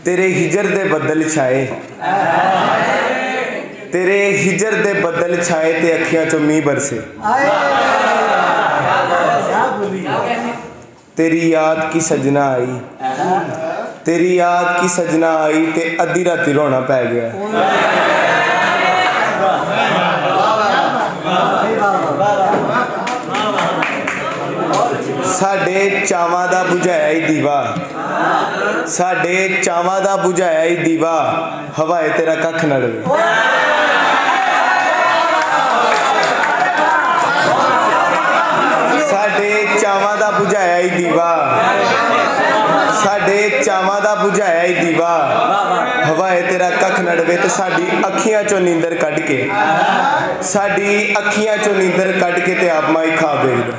तेरे हिजर दे बदल छाए, तेरे हिजर दे बदल छाए ते अखियां चो मीह बरसे। तेरी याद की सजना आई, तेरी याद की सजना आई ते अद्धी राती रोना पै गया। साडे चावां दा बुझाया ही दीवा, साडे चावां दा बुझाया ही दीवा, हवाए तेरा कख न रवे। साडे चावां दा बुझाया ही दीवा, साडे चावां दा बुझाया ही दीवा, हवाए तेरा कख न रवे। ते साडी अखियां चो नींदर कढ़ के, साडी अखियां चो नींदर कढ़ के ते आप माई खा बेचदा।